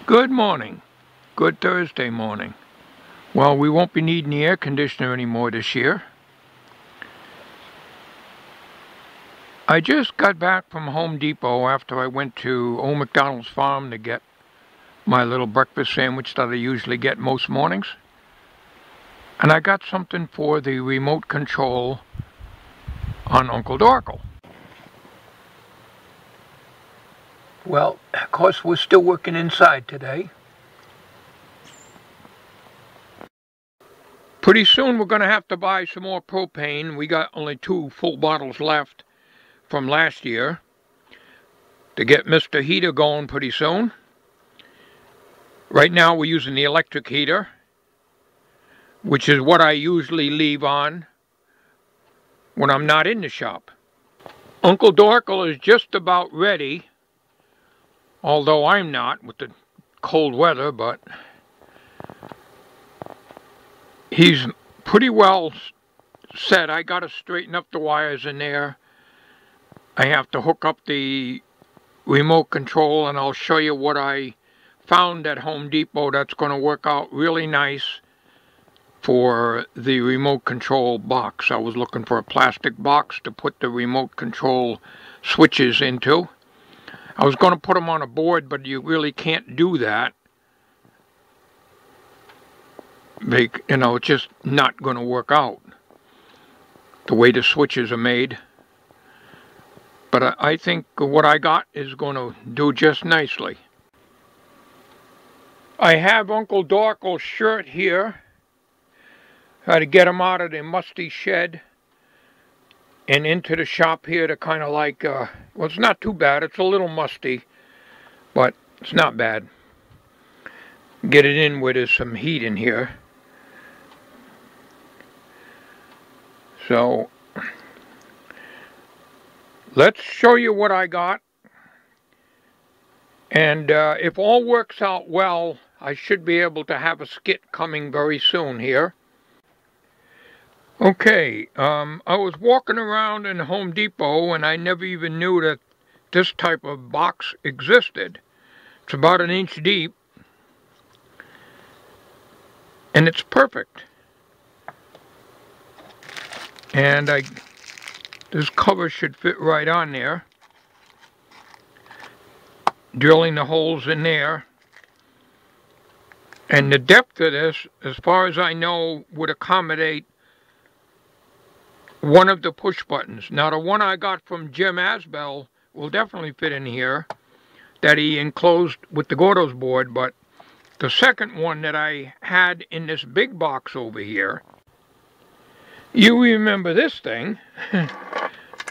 Good morning. Good Thursday morning. Well, we won't be needing the air conditioner anymore this year. I just got back from Home Depot after I went to Old McDonald's farm to get my little breakfast sandwich that I usually get most mornings. And I got something for the remote control on Uncle Dorkel. Well, of course, we're still working inside today. Pretty soon we're going to have to buy some more propane. We got only 2 full bottles left from last year to get Mr. Heater going pretty soon. Right now we're using the electric heater, which is what I usually leave on when I'm not in the shop. Uncle Dorkel is just about ready, although I'm not with the cold weather, but he's pretty well set. I got to straighten up the wires in there. I have to hook up the remote control, and I'll show you what I found at Home Depot that's going to work out really nice for the remote control box. I was looking for a plastic box to put the remote control switches into. I was going to put them on a board, but you really can't do that. It's just not going to work out the way the switches are made. But I think what I got is going to do just nicely. I have Uncle Dorkel's shirt here. I had to get him out of the musty shed and into the shop here to kind of like, well, it's not too bad. It's a little musty, but it's not bad. Get it in where there's some heat in here. So, let's show you what I got. And if all works out well, I should be able to have a skit coming very soon here. Okay, I was walking around in Home Depot and I never even knew that this type of box existed. It's about 1 inch deep. And it's perfect. And this cover should fit right on there. Drilling the holes in there. And the depth of this, as far as I know, would accommodate one of the push buttons. Now the one I got from Jim Asbell will definitely fit in here, that he enclosed with the Gordo's board, but the second one that I had in this big box over here, you remember this thing.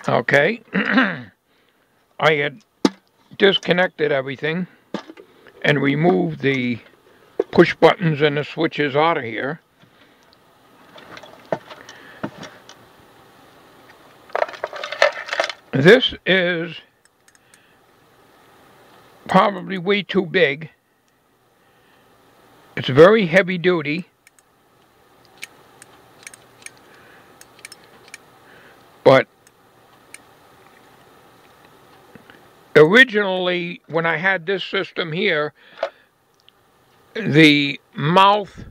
Okay. I had disconnected everything and removed the push buttons and the switches out of here. This is probably way too big. It's very heavy duty. But originally, when I had this system here, the mouth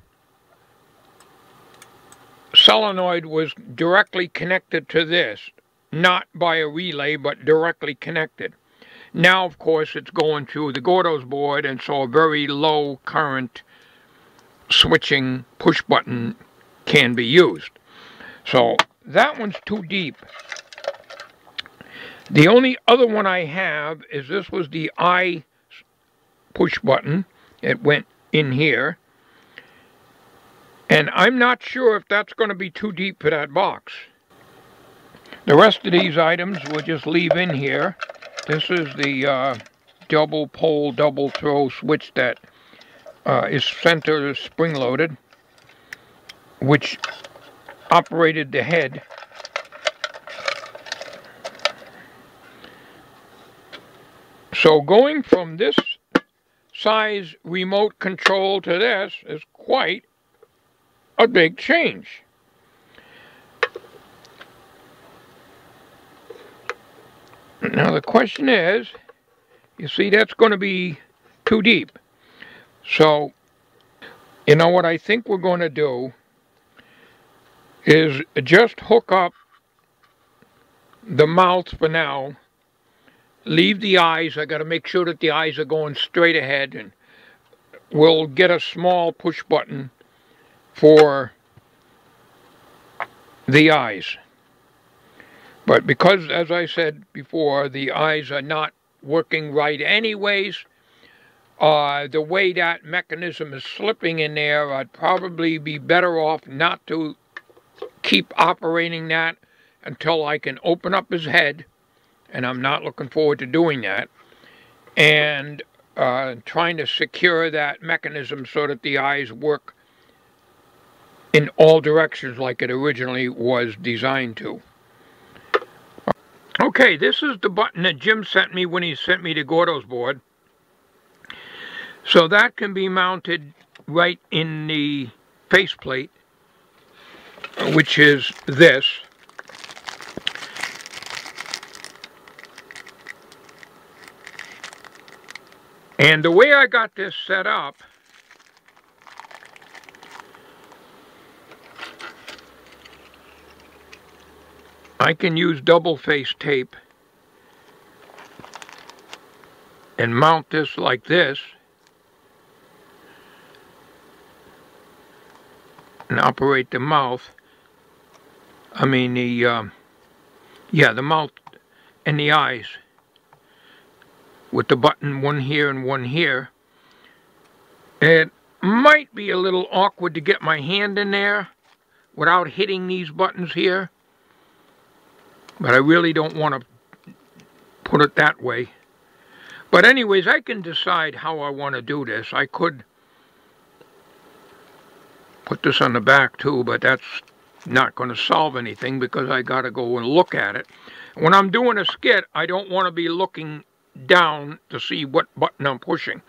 solenoid was directly connected to this. Not by a relay, but directly connected. Now, of course, it's going through the Gordo's board, and so a very low current switching push button can be used. So that one's too deep. The only other one I have is this was the I push button. It went in here. And I'm not sure if that's going to be too deep for that box. The rest of these items we'll just leave in here. This is the double pole, double throw switch that is center spring loaded, which operated the head. So going from this size remote control to this is quite a big change. Now the question is, you see that's going to be too deep. So, you know what I think we're going to do is just hook up the mouth for now. Leave the eyes. I got to make sure that the eyes are going straight ahead, and we'll get a small push button for the eyes. But because, as I said before, the eyes are not working right anyways, the way that mechanism is slipping in there, I'd probably be better off not to keep operating that until I can open up his head, and I'm not looking forward to doing that, and trying to secure that mechanism so that the eyes work in all directions like it originally was designed to. Okay, this is the button that Jim sent me when he sent me the Gordo's board. So that can be mounted right in the faceplate, which is this. And the way I got this set up, I can use double face tape and mount this like this and operate the mouth. I mean the mouth and the eyes with the button one here and one here. It might be a little awkward to get my hand in there without hitting these buttons here, but I really don't want to put it that way. But anyways, I can decide how I want to do this. I could put this on the back too, but that's not going to solve anything because I got to go and look at it. When I'm doing a skit, I don't want to be looking down to see what button I'm pushing.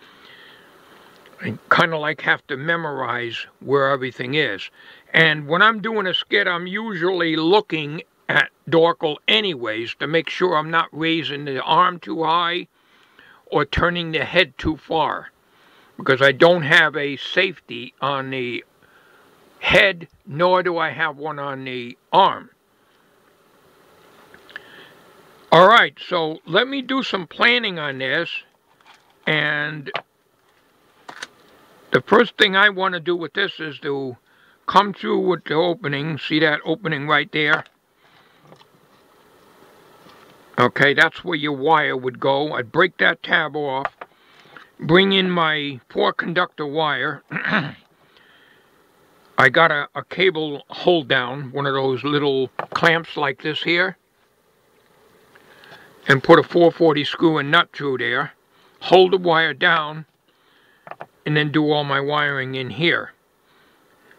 I kind of like have to memorize where everything is. And when I'm doing a skit, I'm usually looking at Dorkel anyways to make sure I'm not raising the arm too high or turning the head too far, because I don't have a safety on the head, nor do I have one on the arm. Alright, so let me do some planning on this, and the first thing I want to do with this is to come through with the opening. See that opening right there? Okay, that's where your wire would go. I'd break that tab off, bring in my 4-conductor wire. I got a cable hold down, one of those little clamps like this here, and put a 440 screw and nut through there, hold the wire down, and then do all my wiring in here.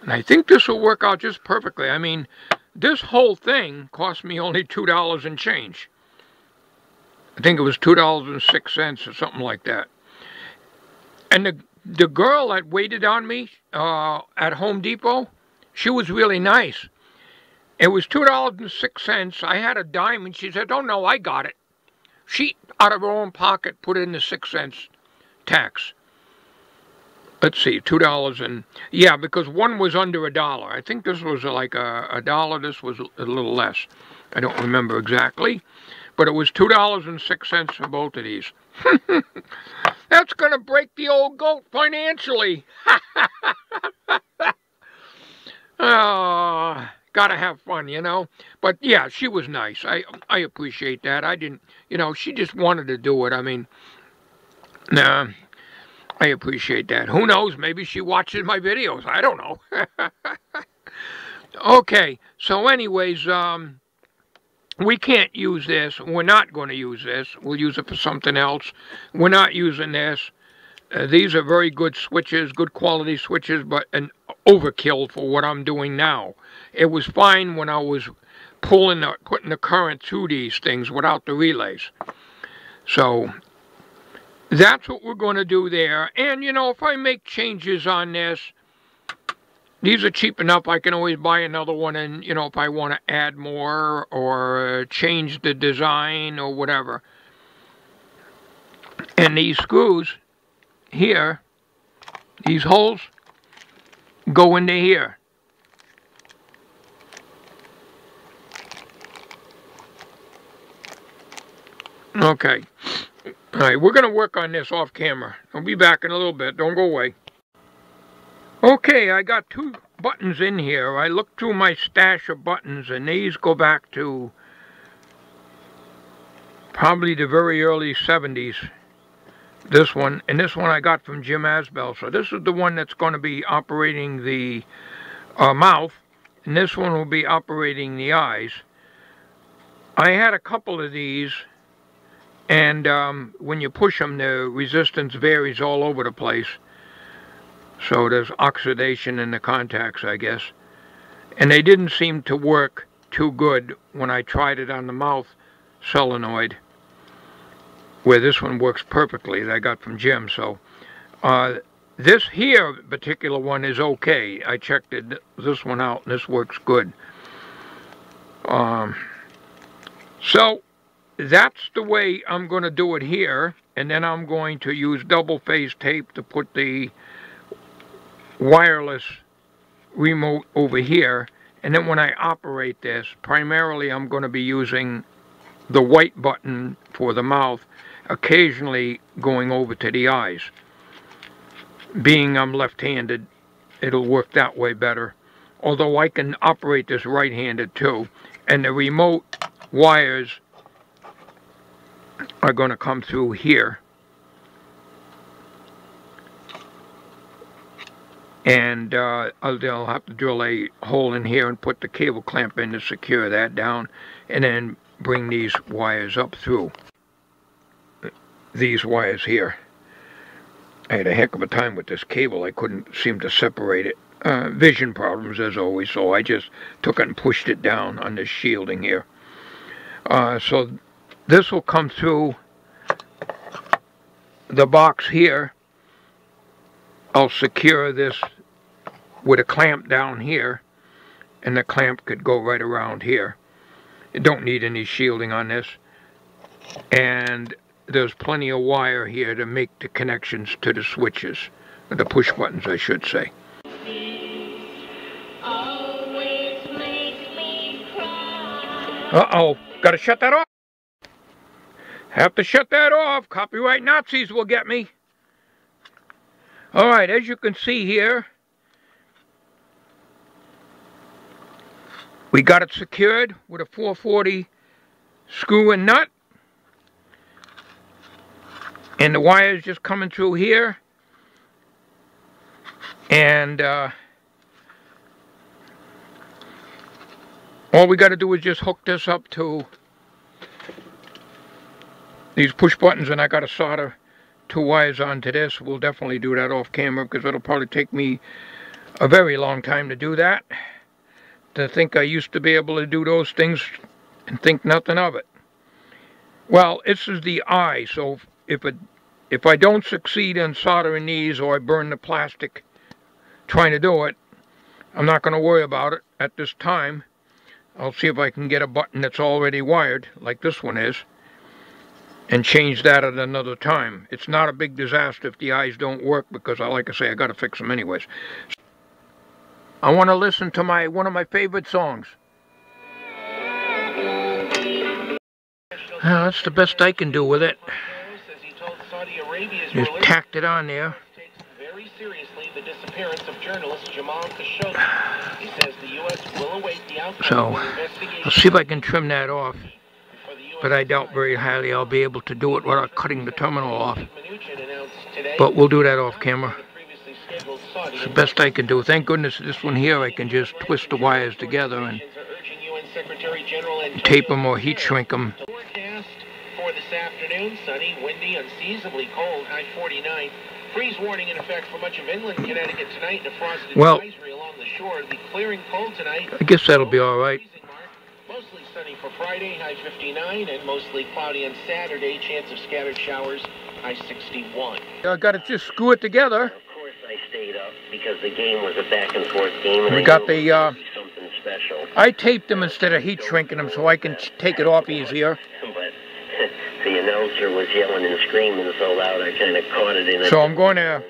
And I think this will work out just perfectly. I mean, this whole thing cost me only $2 and change. I think it was $2.06 or something like that. And the girl that waited on me at Home Depot, she was really nice. It was $2.06. I had a dime, and she said, "Oh, no, I got it." She, out of her own pocket, put in the 6 cents tax. Let's see, $2 and... Yeah, because one was under $1. I think this was like a dollar. This was a little less. I don't remember exactly. But it was $2.06 for both of these. That's going to break the old goat financially. Gotta have fun, you know. But yeah, she was nice. I appreciate that. I didn't, you know, she just wanted to do it. I mean, nah, I appreciate that. Who knows? Maybe she watches my videos. I don't know. Okay, so anyways, we can't use this. We're not going to use this. We'll use it for something else. We're not using this. These are very good switches, good quality switches, but an overkill for what I'm doing now. It was fine when I was putting the current through these things without the relays. So that's what we're going to do there. And, you know, if I make changes on this, these are cheap enough. I can always buy another one, and, you know, if I want to add more or change the design or whatever. And these screws here These holes go into here. Okay. Alright, we're going to work on this off camera. I'll be back in a little bit. Don't go away. Okay, I got 2 buttons in here. I looked through my stash of buttons, and these go back to probably the very early 70s. This one, and this one I got from Jim Asbell. So this is the one that's going to be operating the mouth, and this one will be operating the eyes. I had a couple of these, and when you push them, the resistance varies all over the place. So there's oxidation in the contacts, I guess. And they didn't seem to work too good when I tried it on the mouth solenoid, where this one works perfectly that I got from Jim. So this here particular one is okay. I checked this one out, and this works good. So that's the way I'm going to do it here, and then I'm going to use double phase tape to put the wireless remote over here. And then when I operate this, primarily I'm going to be using the white button for the mouth, occasionally going over to the eyes. Being I'm left-handed, it'll work that way better. Although I can operate this right-handed too. And the remote wires are going to come through here. And I'll have to drill a hole in here and put the cable clamp in to secure that down, and then bring these wires up through these wires here. I had a heck of a time with this cable. I couldn't seem to separate it. Vision problems as always, so I just took it and pushed it down on this shielding here. So this will come through the box here. I'll secure this with a clamp down here, and the clamp could go right around here. You don't need any shielding on this, and there's plenty of wire here to make the connections to the switches, the push buttons I should say. Uh-oh, gotta shut that off. Have to shut that off. Copyright Nazis will get me. Alright, as you can see here, we got it secured with a 440 screw and nut. And the wire is just coming through here. And all we got to do is just hook this up to these push buttons, and I got to solder 2 wires onto this. We'll definitely do that off camera, because it'll probably take me a very long time to do that. To think I used to be able to do those things and think nothing of it. Well, this is the eye, so if I don't succeed in soldering these, or I burn the plastic trying to do it, I'm not going to worry about it at this time. I'll see if I can get a button that's already wired, like this one is, and change that at another time. It's not a big disaster if the eyes don't work, because like I say, I got to fix them anyways. I want to listen to one of my favorite songs. That's the best I can do with it. Just tacked it on there. Very seriously the disappearance of journalist Jamal Khashoggi. He says the U.S. will await the outcome of the investigation. I'll see if I can trim that off, but I doubt very highly I'll be able to do it without cutting the terminal off. But we'll do that off camera. It's the best I can do. Thank goodness this one here I can just twist the wires together and tape them or heat shrink them. Forecast for this afternoon: sunny, windy, unseasonably cold, high 49. Freeze warning in effect for much of inland Connecticut tonight, and a frost advisory along the shore. It'll be clearing cold tonight. I guess that'll be all right. Mostly sunny for Friday, high 59, and mostly cloudy on Saturday. Chance of scattered showers, high 61. I got to just screw it together. Of course I stayed up because the game was a back and forth game, and we got the something special. I taped them instead of heat shrinking them so I can take it off easier. But the announcer was yelling and screaming so loud I kind of caught it in. So I'm going to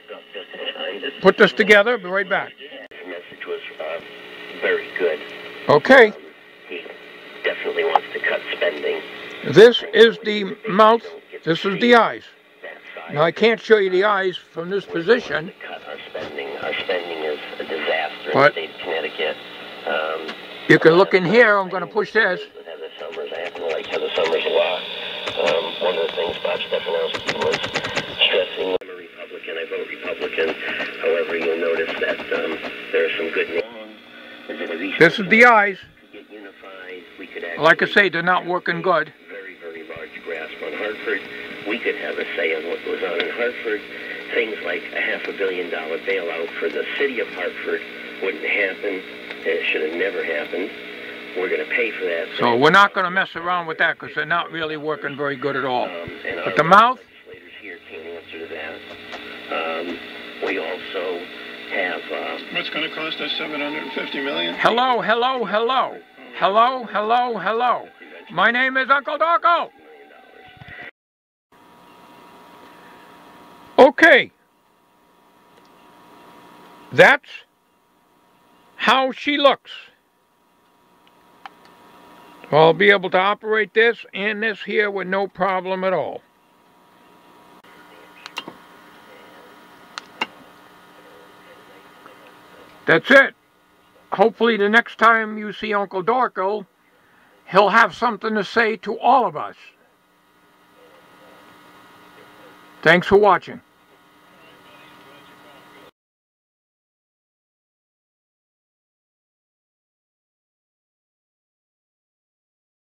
put this together. Be right back. The message was very good. Okay. He definitely wants to cut spending. This is the mouth. This is the eyes. Now I can't show you the eyes from this position. Cut our spending. Our spending is a disaster in the But state of Connecticut. you can look in here. I'm going to push this. Heather Summers, I happen to like Heather Summers a lot. One of the things Bob Stefanowski was stressing, I'm a Republican, I vote Republican. However, you'll notice that there are some good news. This is the eyes. Get unified, we could actually, Like I say, they're not working good. very, very large grasp on Hartford. We could have a say on what goes on in Hartford. Things like a $500 million bailout for the city of Hartford wouldn't happen. It should have never happened. We're going to pay for that. So we're not going to mess around with that because they're not really working very good at all. But the mouth? Legislators here can't answer to that. We also have... What's going to cost us $750 million? Hello, hello, hello. Hello, hello, hello. My name is Uncle Dorkel. Okay. That's how she looks. I'll be able to operate this and this here with no problem at all. That's it. Hopefully the next time you see Uncle Dorkel, he'll have something to say to all of us. Thanks for watching.